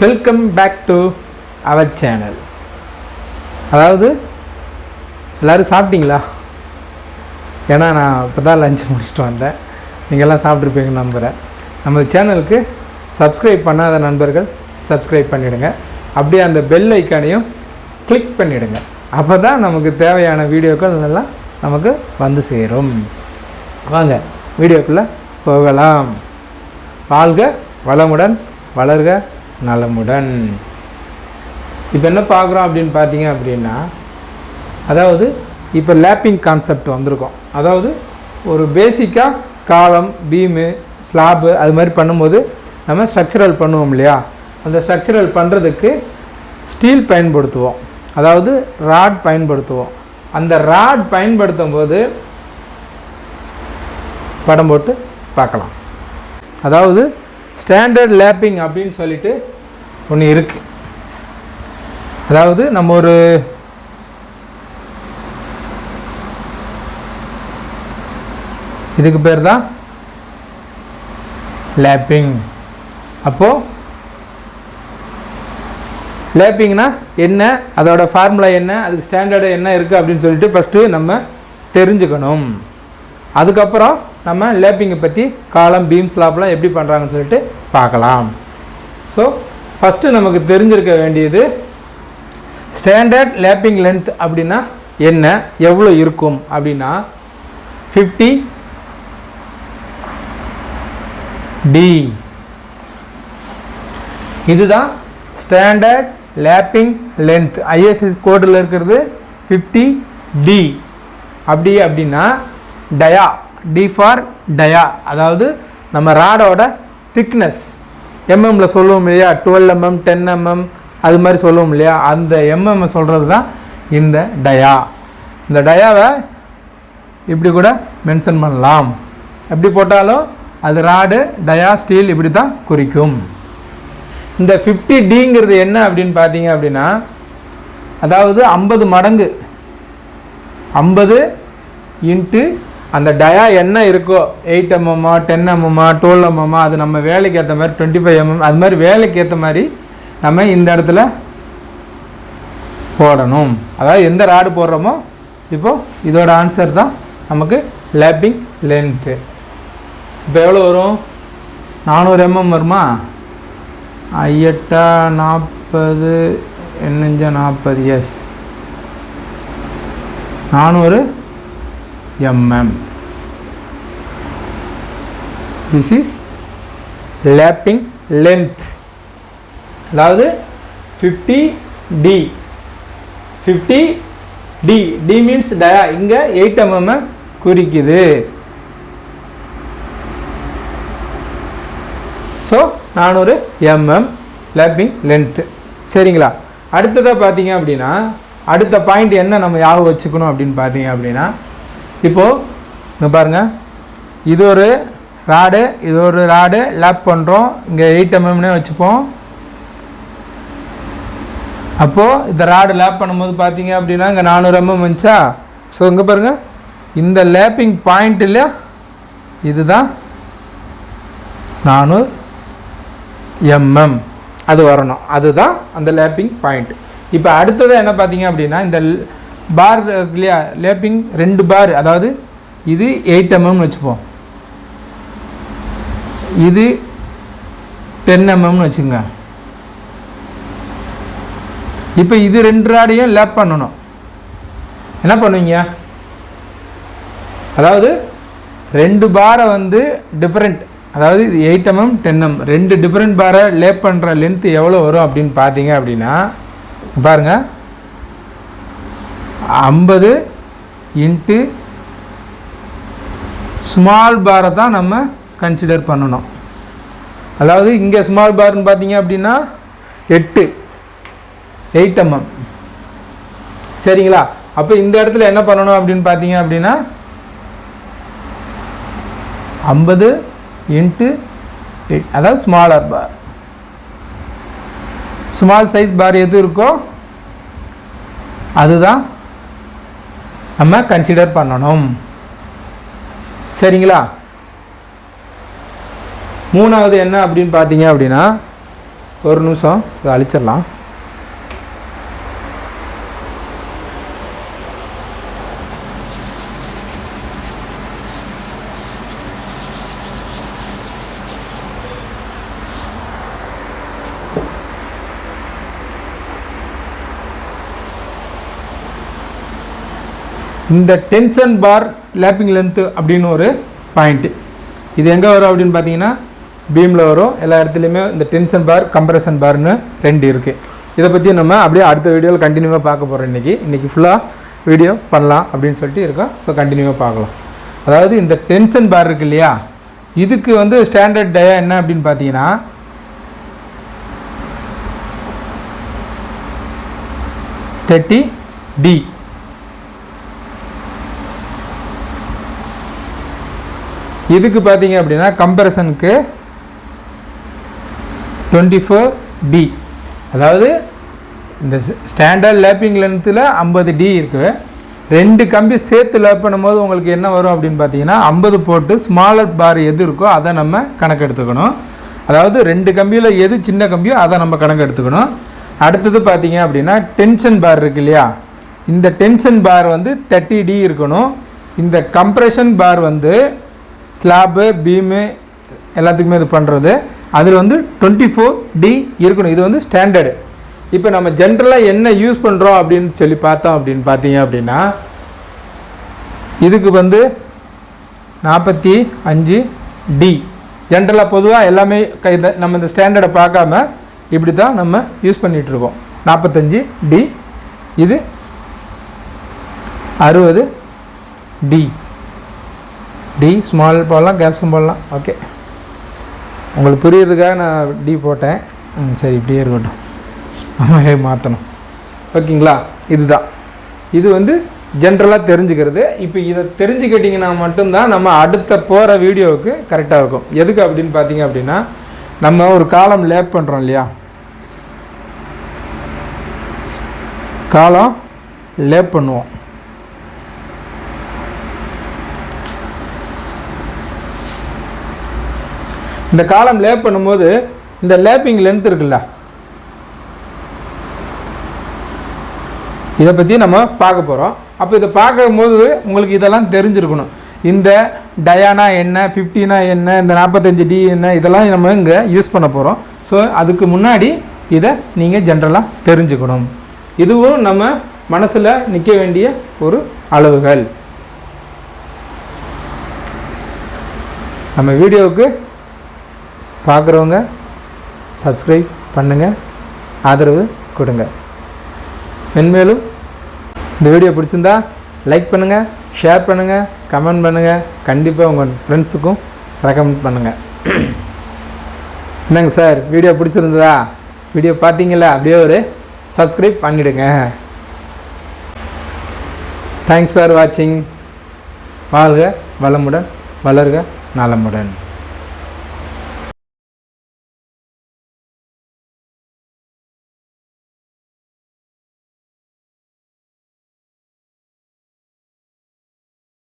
Welcome back to our channel. அதாவது எல்லோரும் சாப்பிட்டீங்களா? ஏன்னா நான் இப்போ தான் லஞ்ச் முடிச்சுட்டு வந்தேன். நீங்கள்லாம் சாப்பிட்ருப்பீங்கன்னு நம்புகிறேன். நம்ம சேனலுக்கு சப்ஸ்கிரைப் பண்ணாத நண்பர்கள் சப்ஸ்கிரைப் பண்ணிவிடுங்க. அப்படியே அந்த பெல் ஐக்கானையும் கிளிக் பண்ணிவிடுங்க. அப்போ தான் நமக்கு தேவையான வீடியோக்கள் எல்லாம் நமக்கு வந்து சேரும். வாங்க வீடியோக்குள்ளே போகலாம். வாழ்க வளமுடன், வளர்க நலமுடன். இப்போ என்ன பார்க்குறோம் அப்படின்னு பார்த்தீங்க அப்படின்னா, அதாவது இப்போ லேப்பிங் கான்செப்ட் வந்திருக்கோம். அதாவது ஒரு பேசிக்காக காலம், பீமு, ஸ்லாபு அது மாதிரி பண்ணும்போது நம்ம ஸ்ட்ரக்சரல் பண்ணுவோம் இல்லையா? அந்த ஸ்ட்ரக்சரல் பண்ணுறதுக்கு ஸ்டீல் பயன்படுத்துவோம், அதாவது ராட் பயன்படுத்துவோம். அந்த ராட் பயன்படுத்தும் போது படம் போட்டு பார்க்கலாம். அதாவது ஸ்டாண்டர்ட் லேப்பிங் அப்படின்னு சொல்லிட்டு ஒன்று இருக்குது. அதாவது நம்ம ஒரு இதுக்கு பேர் தான் லேப்பிங். அப்போது லேப்பிங்னா என்ன, அதோட ஃபார்முலா என்ன, அதுக்கு ஸ்டாண்டர்டு என்ன இருக்குது அப்படின்னு சொல்லிட்டு ஃபஸ்ட்டு நம்ம தெரிஞ்சுக்கணும். அதுக்கப்புறம் நம்ம லேப்பிங்கை பற்றி காலம், பீம், ஸ்லாப்லாம் எப்படி பண்ணுறாங்கன்னு சொல்லிட்டு பார்க்கலாம். ஸோ ஃபஸ்ட்டு நமக்கு தெரிஞ்சிருக்க வேண்டியது ஸ்டாண்டர்ட் லேப்பிங் லென்த் அப்படின்னா என்ன, எவ்வளோ இருக்கும் அப்படின்னா 50D. இதுதான் ஸ்டாண்டர்ட் லேப்பிங் லென்த். ஐஎஸ்ஐ கோடில் இருக்கிறது 50D. அப்படின்னா டயா, டி ஃபார் டயா, அதாவது நம்ம ராடோட திக்னஸ் எம்எம்மில் சொல்லுவோம் இல்லையா? 12 mm, 10 mm அது மாதிரி சொல்லுவோம் இல்லையா? அந்த எம்எம்ஐ சொல்கிறது தான் இந்த டயா. இந்த டயாவை இப்படி கூட மென்ஷன் பண்ணலாம். எப்படி போட்டாலும் அது ராடு, டயா, ஸ்டீல் இப்படி தான் குறிக்கும். இந்த 50Dங்கிறது என்ன அப்படின்னு பார்த்தீங்க அப்படின்னா, அதாவது 50 மடங்கு, 50 இன்ட்டு அந்த டயா என்ன இருக்கோ, 8 mm, 10 mm, 12 mm, அது நம்ம வேலைக்கு ஏற்ற மாதிரி 25 mm அது மாதிரி வேலைக்கு ஏற்ற மாதிரி நம்ம இந்த இடத்துல போடணும். அதாவது எந்த ராடு போடுறோமோ, இப்போது இதோட ஆன்சர் தான் நமக்கு லேப்பிங் லென்த்து. இப்போ எவ்வளோ வரும்? 400 mm வருமா? 8 40 என்னஞ்சா 40, S 400 mm. This is lapping length. அதாவது 50D. 50D, D means dia. இங்கே 8 mm குறிக்குது. So 400 mm lapping length. சரிங்களா? அடுத்ததாக பார்த்தீங்க அப்படின்னா, அடுத்த பாயிண்ட் என்ன நம்ம ஞாபகம் வச்சுக்கணும் அப்படின்னு பார்த்தீங்க அப்படின்னா, இப்போது இங்கே பாருங்கள், இது ஒரு ராடு, இது ஒரு ராடு லேப் பண்ணுறோம். இங்கே 8 mmனே வச்சுப்போம். அப்போது இந்த ராடு லேப் பண்ணும்போது பார்த்தீங்க அப்படின்னா இங்கே 400 mm வந்துச்சா? ஸோ இங்கே பாருங்கள், இந்த லேப்பிங் பாயிண்ட்டில் இதுதான் 400 mm அது வரணும். அதுதான் அந்த லேப்பிங் பாயிண்ட். இப்போ அடுத்தது என்ன பார்த்தீங்க அப்படின்னா, இந்த பார் இல்லையா, லேப்பிங் 2 பார், அதாவது இது 8 mm வச்சுப்போம், இது 10 mm வச்சுங்க. இப்போ இது 2 ராடையும் லேப் பண்ணணும். என்ன பண்ணுவீங்க? அதாவது 2 பாரை வந்து டிஃப்ரெண்ட், அதாவது இது 8 mm 10 mm 2 டிஃப்ரெண்ட் பாரை லேப் பண்ணுற லென்த்து எவ்வளோ வரும் அப்படின்னு பார்த்தீங்க அப்படின்னா, பாருங்கள், 50 இன்ட்டு ஸ்மால் பாரை தான் நம்ம கன்சிடர் பண்ணணும். அதாவது இங்கே ஸ்மால் பார்னு பார்த்தீங்க அப்படின்னா 8 mm. சரிங்களா? அப்போ இந்த இடத்துல என்ன பண்ணணும் அப்படின்னு பார்த்தீங்க அப்படின்னா 50 இன்ட்டு 8, அதாவது ஸ்மாலர் பார். ஸ்மால் சைஸ் பார் எது இருக்கோ அதுதான் நம்ம கன்சிடர் பண்ணணும். சரிங்களா? மூணாவது என்ன அப்படின்னு பார்த்தீங்க அப்படின்னா, ஒரு நிமிஷம் இதை அழிச்சிடலாம். இந்த டென்ஷன் பார் லேப்பிங் லென்த்து அப்படின்னு ஒரு பாயிண்ட்டு, இது எங்கே வரும் அப்படின்னு பார்த்தீங்கன்னா பீமில் வரும். எல்லா இடத்துலையுமே இந்த டென்ஷன் பார் கம்ப்ரெஷன் பார்னு 2 இருக்குது. இதை பற்றி நம்ம அப்படியே அடுத்த வீடியோவில் கண்டினியூவாக பார்க்க போகிறோம். இன்றைக்கி ஃபுல்லாக வீடியோ பண்ணலாம் அப்படின்னு சொல்லிட்டு இருக்கோம். ஸோ கண்டினியூவாக பார்க்கலாம். அதாவது இந்த டென்ஷன் பார் இருக்குது இல்லையா, இதுக்கு வந்து ஸ்டாண்டர்ட் டயா என்ன அப்படின்னு பார்த்தீங்கன்னா 30D. இதுக்கு பார்த்தீங்க அப்படின்னா கம்ப்ரெஷனுக்கு 24D. அதாவது இந்த ஸ்டாண்டர்ட் லேப்பிங் லென்த்தில் 50D இருக்குது. 2 கம்பி சேர்த்து லேப் பண்ணும்போது உங்களுக்கு என்ன வரும் அப்படின்னு பார்த்தீங்கன்னா 50 போட்டு ஸ்மாலர் பார் எது இருக்கோ அதை நம்ம கணக்கு எடுத்துக்கணும். அதாவது 2 கம்பியில் எது சின்ன கம்பியோ அதை நம்ம கணக்கு எடுத்துக்கணும். அடுத்தது பார்த்தீங்க அப்படின்னா டென்ஷன் பார் இருக்கு இல்லையா, இந்த டென்ஷன் பார் வந்து 30D இருக்கணும். இந்த கம்ப்ரெஷன் பார் வந்து ஸ்லாபு பீமு எல்லாத்துக்குமே இது பண்ணுறது, அதில் வந்து 24D இருக்கணும். இது வந்து ஸ்டாண்டர்டு. இப்போ நம்ம ஜென்ரலாக என்ன யூஸ் பண்ணுறோம் அப்படின்னு சொல்லி பார்த்தோம் அப்படின்னு பார்த்தீங்க அப்படின்னா இதுக்கு வந்து 45D. ஜென்ரலாக பொதுவாக எல்லாமே நம்ம இந்த ஸ்டாண்டர்டை பார்க்காம இப்படி தான் நம்ம யூஸ் பண்ணிகிட்ருக்கோம். 45D. இது 60D. டி ஸ்மால் போடலாம், கேப்ஸும் போடலாம். ஓகே, உங்களுக்கு புரியுறதுக்காக நான் டி போட்டேன். சரி, இப்படியே இருக்கட்டும், நம்ம மாற்றணும். ஓகேங்களா, இதுதான் இது வந்து ஜென்ரலாக தெரிஞ்சுக்கிறது. இப்போ இதை தெரிஞ்சுக்கிட்டிங்கன்னா மட்டும்தான் நம்ம அடுத்த போகிற வீடியோவுக்கு கரெக்டாக இருக்கும். எதுக்கு அப்படின்னு பார்த்தீங்க அப்படின்னா நம்ம ஒரு காலம் லேப் பண்ணுறோம் இல்லையா, காலம் லேப் பண்ணுவோம். இந்த காலம் லேப் பண்ணும்போது இந்த லேப்பிங் லென்த் இருக்குல்ல, இதை பற்றி நம்ம பார்க்க போகிறோம். அப்போ இதை பார்க்கும்போது உங்களுக்கு இதெல்லாம் தெரிஞ்சிருக்கணும். இந்த டயானா என்ன, 50னா என்ன, இந்த 45D என்ன, இதெல்லாம் நம்ம இங்கே யூஸ் பண்ண போகிறோம். ஸோ அதுக்கு முன்னாடி இதை நீங்கள் ஜென்ரலாக தெரிஞ்சுக்கணும். இதுவும் நம்ம மனசில் நிற்க வேண்டிய ஒரு அளவுகள். நம்ம வீடியோவுக்கு பார்க்குறவங்க சப்ஸ்கிரைப் பண்ணுங்கள், ஆதரவு கொடுங்க. மென்மேலும் இந்த வீடியோ பிடிச்சிருந்தா லைக் பண்ணுங்கள், ஷேர் பண்ணுங்கள், கமெண்ட் பண்ணுங்கள். கண்டிப்பாக உங்கள் ஃப்ரெண்ட்ஸுக்கும் ரெக்கமெண்ட் பண்ணுங்கள். என்னங்க சார், வீடியோ பிடிச்சிருந்ததா? வீடியோ பார்த்தீங்களா? அப்படியே ஒரு சப்ஸ்கிரைப் பண்ணிவிடுங்க. தேங்க்ஸ் ஃபார் வாட்சிங். வாழ்க வளமுடன், வளர்க நலமுடன்.